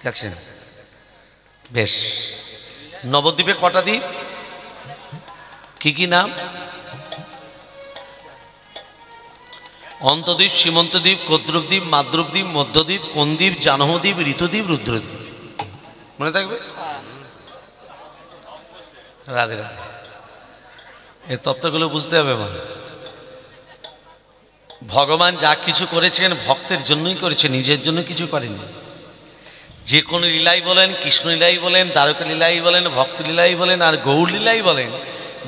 Speaker 1: গেছেন, বেশ। নবদ্বীপে কটা দ্বীপ? কি কি নাম? অন্তদ্বীপ, সীমন্তদ্বীপ, কদ্রুপদ্বীপ, মাদ্রুপদ্বীপ, মধ্যদ্বীপ, কোনদ্বীপ, জাহ্নবদ্বীপ, ঋতুদ্বীপ, রুদ্রদ্বীপ। মনে থাকবে? রাধে রাধে। এই তত্ত্বগুলো বুঝতে হবে মা। ভগবান যা কিছু করেছেন ভক্তের জন্যই করেছে, নিজের জন্য কিছু করেনি। যে কোনো লীলাই বলেন, কৃষ্ণ লীলাই বলেন, দ্বারকা লীলাই বলেন, ভক্ত লীলাই বলেন, আর গৌর লীলাই বলেন,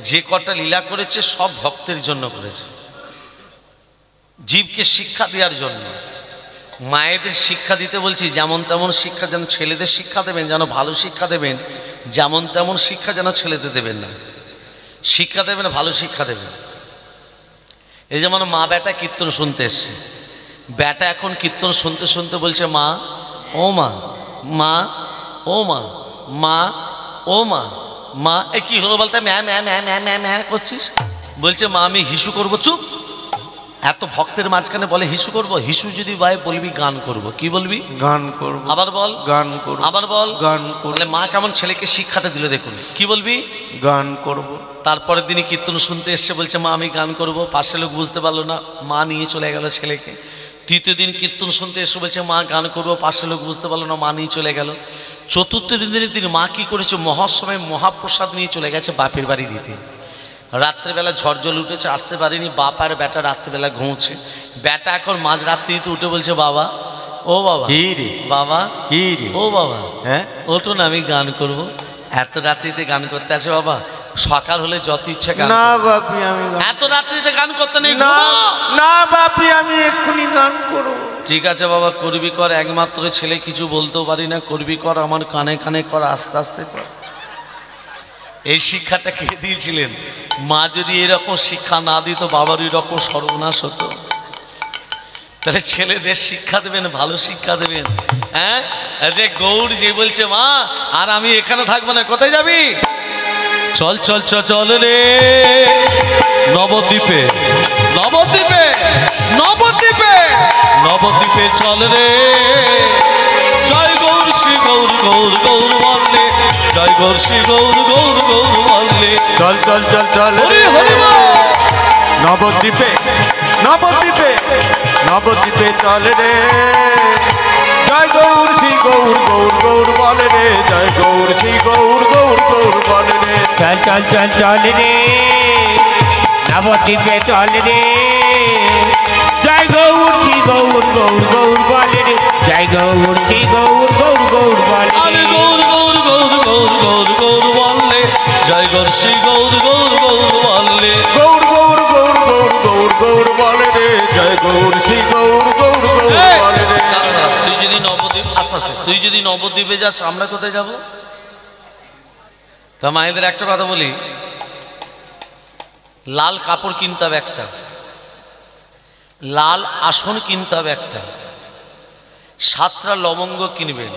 Speaker 1: যে কটা লীলা করেছে সব ভক্তের জন্য করেছে, জীবকে শিক্ষা দেওয়ার জন্য। মায়েদের শিক্ষা দিতে বলছি, যেমন তেমন শিক্ষা যেন ছেলেদের শিক্ষা দেবেন, যেন ভালো শিক্ষা দেবেন, যেমন তেমন শিক্ষা যেন ছেলেদের দেবেন না, শিক্ষা দেবেন ভালো শিক্ষা দেবেন। এই যেমন মা বেটা কীর্তন শুনতে এসছে, বেটা এখন কীর্তন শুনতে শুনতে বলছে মা ও মা, মা ও মা, মা ও মা, মা এ কি হলো বলতে ম্যা ম্যা ম্যা ম্যা ম্যা ম্যা করছিস, বলছে মা আমি হিসু করবো। চুপ, এত ভক্তের মাঝখানে বলে হিসু করবো, হিসু যদি ভাই বলবি গান করব, কি বলবি
Speaker 5: গান করব,
Speaker 1: আবার বল
Speaker 5: গান করব,
Speaker 1: আবার বল
Speaker 5: গান করব।
Speaker 1: তাহলে মা কেমন ছেলেকে শিক্ষাটা দিল দেখুন, কি বলবি
Speaker 5: গান করব।
Speaker 1: তারপরের দিনই কীর্তন শুনতে এসছে, বলছে মা আমি গান করব, পাশের লোক বুঝতে পারলো না, মা নিয়ে চলে গেল ছেলেকে। তৃতীয় দিন কীর্তন শুনতে এসে বলছে মা গান করবো, পাশের লোক বুঝতে পারলো না, মা নিয়ে চলে গেল। চতুর্থ দিনের দিন মা কি করেছে, মহাসময়ে মহাপ্রসাদ নিয়ে চলে গেছে বাপের বাড়ি দিতে। রাত্রেবেলা ঝড় জল উঠেছে, আসতে পারিনি, বাপ আর বেটা রাত্রেবেলা ঘুমোচ্ছে। বেটা এখন মাঝরাত্রিতে উঠে বলছে বাবা ও বাবা,
Speaker 5: কি রে
Speaker 1: বাবা
Speaker 5: কি রে,
Speaker 1: ও বাবা
Speaker 5: হ্যাঁ
Speaker 1: ওঠো না আমি গান করব। এত রাত্রিতে গান করতে আসে বাবা, সকাল হলে যত ইচ্ছা গান
Speaker 5: না
Speaker 1: করো।
Speaker 5: বাপি আমি গান,
Speaker 1: এত রাত্রিতে গান করতে নেই,
Speaker 5: না
Speaker 1: ঘুমো।
Speaker 5: না বাপি আমি এক্ষুনি গান করব।
Speaker 1: ঠিক আছে বাবা করবি কর, একমাত্র ছেলে কিছু বলতেও পারি না, করবি কর, আমার কানে কানে কর, আস্তে আস্তে কর। এই শিক্ষাটা কে দিয়েছিলেন? মা যদি এরকম শিক্ষা না দিত বাবার ওই রকম সর্বনাশ হতো। তাহলে ছেলেদের শিক্ষা দেবেন, ভালো শিক্ষা দেবেন। হ্যাঁ রে গৌর যে বলছে মা আর আমি এখানে থাকবো না, কোথায় যাবি? চল চল চল চল রে নবদ্বীপে, নবদ্বীপে, নবদ্বীপে, নবদ্বীপে চল রে। জয় গৌর শ্রী গৌর গৌর গৌর বললে, জয় গৌর শ্রী গৌর গৌর গৌর বললে।
Speaker 5: চল চল চল চল
Speaker 1: হরি
Speaker 5: রে
Speaker 1: হরি বল।
Speaker 5: নবদ্বীপে, নবদ্বীপে, নবদ্বীপে চল রে। জয় গৌর শ্রী গৌর গৌর গৌর বলে রে, জয় গৌর শ্রী গৌর গৌর গৌর বলে রে।
Speaker 3: চল চল চল চল রে নবদ্বীপে চল রে। জয় গৌর শ্রী গৌর গৌর গৌর বলে রে, জয় গৌর শ্রী গৌর গৌর গৌর বলে
Speaker 1: আরে
Speaker 3: রে।
Speaker 1: গৌর গৌর গৌর গৌর গৌর গৌর বললে, জয় গৌর শ্রী গৌর গৌর গৌর বললে।
Speaker 5: গৌর গৌর গৌর গৌর গৌর গৌর বলে রে, জয় গৌর শ্রী গৌর গৌর গৌর বলে রে।
Speaker 1: তুই যদি নবদ্বীপ আস্তে আস্তে, তুই যদি নবদ্বীপে যাস আমরা কোথায় যাব? তা মায়েদের একটা কথা বলি, লাল কাপড় কিনতে হবে একটা, লাল আসন কিনতে হবে একটা, 7টা লবঙ্গ কিনবেন,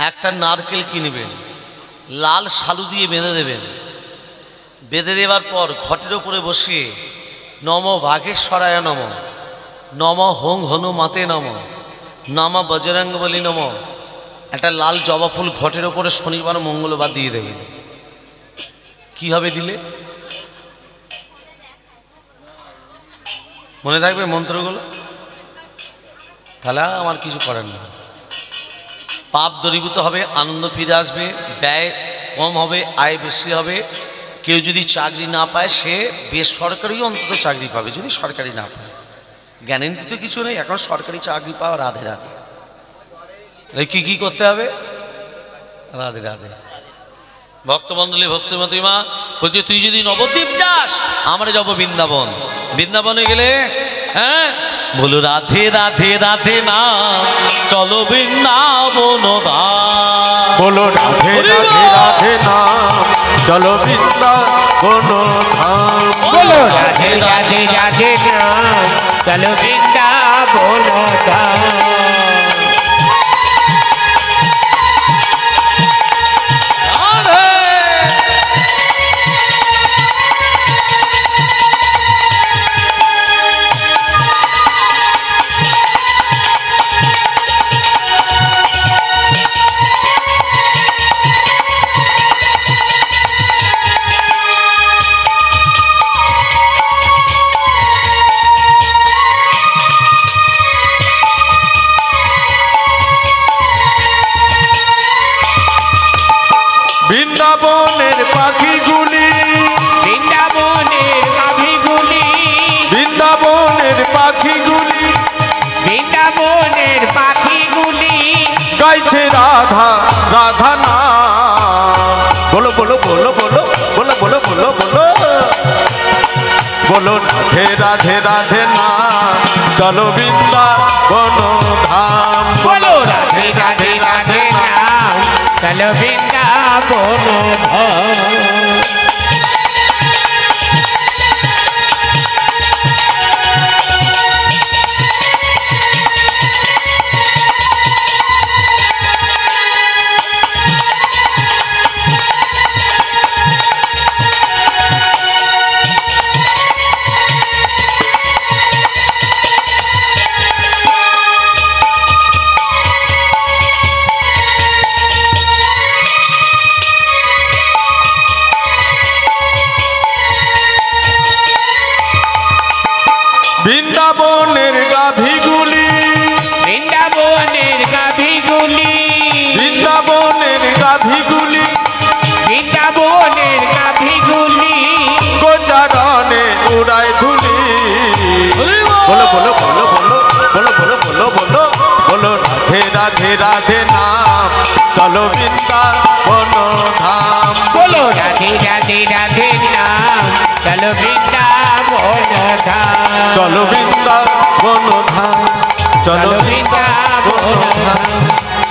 Speaker 1: একটা নারকেল কিনবেন, লাল শালু দিয়ে বেঁধে দেবেন। বেঁধে দেওয়ার পর ঘটের ওপরে বসিয়ে নম বাঘেশ্বরায় নম, নম হোং হনুমাতে নম, নম বজরঙ্গ বলি নম, একটা লাল জবা ফুল ঘটের ওপরে শনিবার মঙ্গলবার দিয়ে দেবেন। কি হবে দিলে? মনে থাকবে মন্ত্রগুলো? তাহলে আমার কিছু করার নেই। পাপ দূরীভূত হবে, আনন্দ ফিরে আসবে, ব্যয় কম হবে, আয় বেশি হবে। কেউ যদি চাকরি না পায় সে বেসরকারি অন্তত চাকরি পাবে, যদি সরকারি না পায়। গ্যারেন্টি তো কিছু নেই, এখন সরকারি চাকরি পাওয়া রাধে রাধে। কি কি করতে হবে? রাধে রাধে। ভক্তমণ্ডলী ভক্তিমতী মা বলছে তুই যদি নবদ্বীপ যাস আমরা যাবো বৃন্দাবন। বৃন্দাবনে গেলে হ্যাঁ বলো রাধে রাধে রাধে না, চলো বৃন্দাবন ধাম।
Speaker 5: বলো রাধে রাধে রাধে নাম, চলো বৃন্দাবন ধাম।
Speaker 3: বলো রাধে রাধে রাধে নাম, চলো বৃন্দাবন ধাম।
Speaker 5: বৃন্দাবনের পাখিগুলি,
Speaker 3: বৃন্দাবনের পাখিগুলি,
Speaker 5: বৃন্দাবনের পাখিগুলি
Speaker 3: বৃন্দাবনের পাখিগুলি
Speaker 5: গাইছে রাধা রাধা নাম বলো বলো বলো বলো বলো বলো বলো বলো বলো রাধে রাধে রাধে নাম চলো বৃন্দাবন ধাম
Speaker 3: বলো রাধে রাধে রাধে নাম চলো বৃন্দাবন ধাম।
Speaker 5: বৃন্দাবনের গাভীগুলি
Speaker 3: বৃন্দাবনের গাভীগুলি
Speaker 5: বৃন্দাবনের গাভীগুলি
Speaker 3: বৃন্দাবনের গাভীগুলি
Speaker 5: গোচারণে উড়ায় ধুলি বলো বলো বলো বলো বলো বলো বলো বলো বলো রাধে রাধে রাধে নাম চলো বৃন্দাবন ধাম
Speaker 3: বলো রাধে রাধে রাধে নাম চলো বৃন্দাবন ধাম।
Speaker 5: চলো বৃন্দাবন ধাম চলো বৃন্দাবন ধাম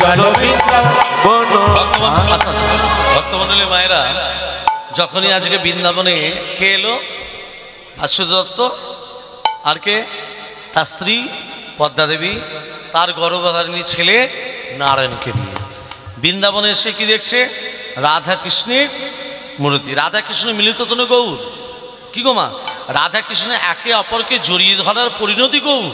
Speaker 5: চলো বৃন্দাবন ধাম।
Speaker 1: ভক্তমণ্ডলী মায়েরা, যখনই আজকে বৃন্দাবনে কে এলো? ভাস্বতী দত্ত আর কে? তার স্ত্রী পদ্মা দেবী, তার গর্ভধারিণী ছেলে নারায়ণকে নিয়ে বৃন্দাবনে এসে কি দেখছে? রাধা কৃষ্ণের মূর্তি। রাধা কৃষ্ণ মিলিত তনু গৌর। কি গো মা? রাধা কৃষ্ণ একে অপরকে জড়িয়ে ধরার পরিণতি গৌর।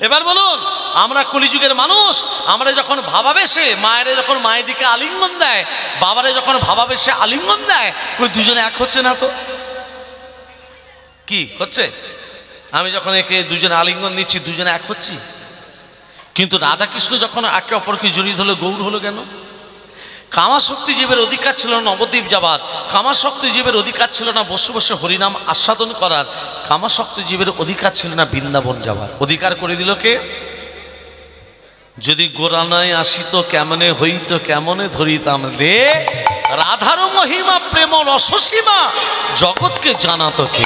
Speaker 1: এবার বলুন, আমরা কলিযুগের মানুষ, আমরা যখন ভাবাবেশে মায়েরা যখন মায়ের দিকে আলিঙ্গন দেয়, বাবারে যখন ভাবাবেশে আলিঙ্গন দেয়, ওই দুজনে এক হচ্ছে না তো? কি হচ্ছে? আমি যখন একে দুজনে আলিঙ্গন নিচ্ছি, দুজনে এক হচ্ছি। কিন্তু রাধাকৃষ্ণ যখন একে অপরকে জড়িয়ে ধরলো, গৌর হলো কেন? কামাশক্তি জীবের অধিকার ছিল না নবদ্বীপ যাবার, কামাশক্তি জীবের অধিকার ছিল না বসে বসে হরিনাম আস্বাদন করার, কামাশক্তি জীবের অধিকার ছিল না বৃন্দাবন যাবার। অধিকার করে দিল কে? যদি গোরানায় আসিত কেমনে হইত কেমনে ধরিতাম রে, রাধার মহিমা প্রেম রসসীমা জগৎকে জানাতো কে?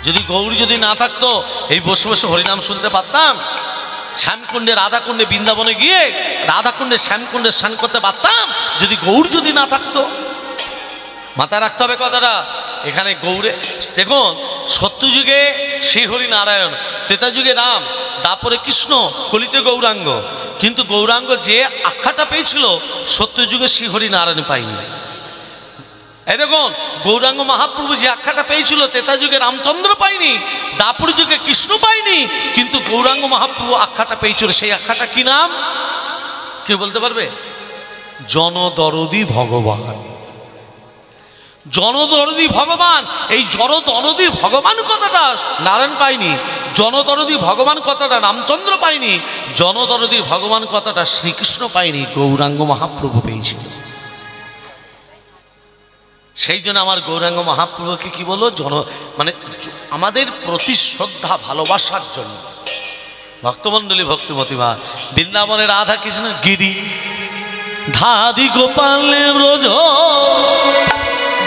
Speaker 1: যদি গৌরী যদি না থাকতো, এই বসে বসে হরিনাম শুনতে পারতাম? শ্যামকুণ্ডে রাধাকুণ্ডে বৃন্দাবনে গিয়ে রাধাকুণ্ডে শ্যামকুণ্ডে স্নান করতে পারতাম যদি গৌর যদি না থাকতো? মাথায় রাখতে হবে কথাটা। এখানে গৌরে দেখুন, সত্যযুগে শ্রীহরি নারায়ণ, ত্রেতা যুগে রাম, তারপরে কৃষ্ণ, কলিতে গৌরাঙ্গ। কিন্তু গৌরাঙ্গ যে আখ্যাটা পেয়েছিল সত্যযুগে শ্রীহরি নারায়ণ পাইনি। এই দেখুন, গৌরাঙ্গ মহাপ্রভু যে আখ্যাটা পেয়েছিল ত্রেতা যুগে রামচন্দ্র পাইনি, দাপুর যুগে কৃষ্ণ পাইনি, কিন্তু গৌরাঙ্গ মহাপ্রভু আখ্যাটা পেয়েছিল। সেই আখ্যাটা কি নাম কেউ বলতে পারবে? জনদরদি ভগবান। জনদরদি ভগবান। এই জনদরদি ভগবান কথাটা নারায়ণ পাইনি, জনদরদি ভগবান কথাটা রামচন্দ্র পাইনি, জনদরদি ভগবান কথাটা শ্রীকৃষ্ণ পাইনি, গৌরাঙ্গ মহাপ্রভু পেয়েছিল। সেই জন্য আমার গৌরাঙ্গ মহাপ্রভুকে কি বলো? মানে আমাদের প্রতি শ্রদ্ধা ভালোবাসার জন্য। ভক্তমণ্ডলী ভক্তিমতিমা, বৃন্দাবনের রাধা কৃষ্ণ গিরি ধারি গোপালে ব্রজ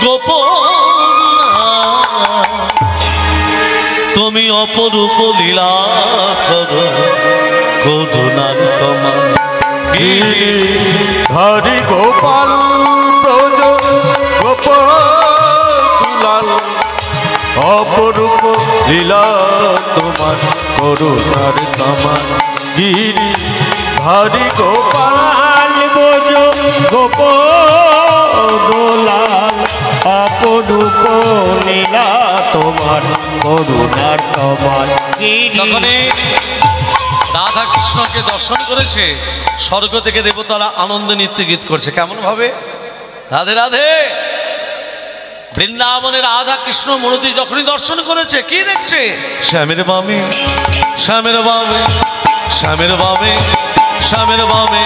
Speaker 1: গোপনা, তুমি অপরূপ লীলা করো করুণার তোমার গিরি
Speaker 5: হরি গোপাল ব্রজ গোপাল অপরূপ লীলা তোমার করুণার তোমার গিরি হরি গোপাল
Speaker 3: ব্রজ গোপলাল অপরূপ লীলা তোমার করুণার তোমার গিরি।
Speaker 1: যখনই রাধা কৃষ্ণকে দর্শন করেছে, স্বর্গ থেকে দেবতারা আনন্দ নৃত্য গীত করছে। কেমন ভাবে? রাধে রাধে। বৃন্দাবনের রাধা কৃষ্ণ মূর্তি যখনই দর্শন করেছে, কি দেখছে? শ্যামের বামে শ্যামের বামে শ্যামের বামে শ্যামের বামে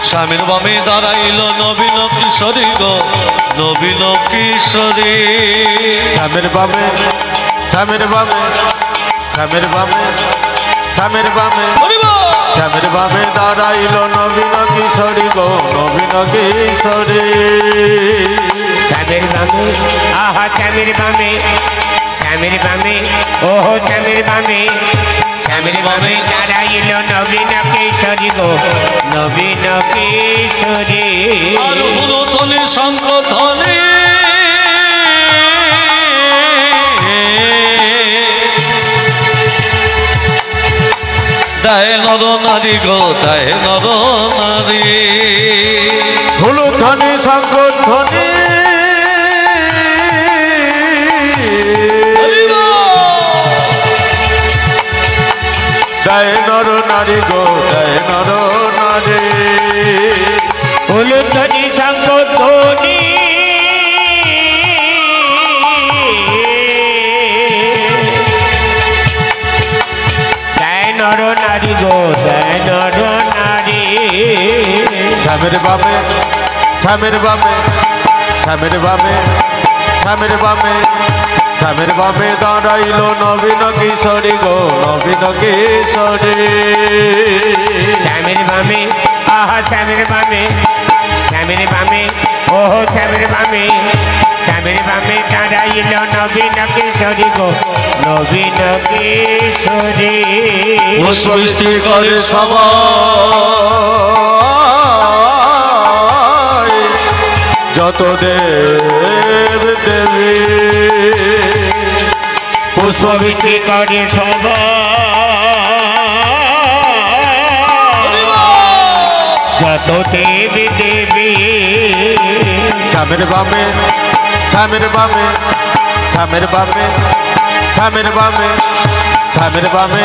Speaker 1: শ্যামের বামে দাঁড়াইল নবীন কিশোরী গো নবীন কিশোরী।
Speaker 5: শ্যামের বামে শ্যামের বামে শ্যামের বামে শ্যামের বামে শ্যামের বামে দাঁড়াইল নবীন কিশোরী গো নবীন কিশোরী
Speaker 3: শ্যামের বামে আহা শ্যামের বামে শ্যামের বামে ওহো শ্যামের বামে শ্যামের বামে দাঁড়াইল নবীন কিশোরী গো নবীন কিশোরী
Speaker 2: আর হলো ধ্বনি শঙ্খ ধ্বনি দায় নর নারী গো দায় নর নারী
Speaker 5: হলু ধ্বনি শঙ্খ ধ্বনি দায় নর নারী গো দায় নর নারী
Speaker 3: হলুদ ধ্বনি শঙ্খ ধ্বনি দায় নর নারী গো দায় নর নারী
Speaker 5: শ্যামের বামে শ্যামের বামে শ্যামের বামে শ্যামের বামে শ্যামের বামে দাঁড়াইল নবীন কিশোরী গো নবীন কিশোরী
Speaker 3: শ্যামের বামে আহা শ্যামের বামে শ্যামের বামে ওহো শ্যামের বামে শ্যামের বামে দাঁড়াইল নবীন কিশোরী গো নবীন কিশোরী
Speaker 2: পুষ্পবৃষ্টি করে সবাই
Speaker 5: যত দেব দেবী
Speaker 3: পুষ্পবৃষ্টি করে সবাই যত দেবী দেবী
Speaker 5: শ্যামের বামে শ্যামের বামে শ্যামের বামে শ্যামের বামে শ্যামের বামে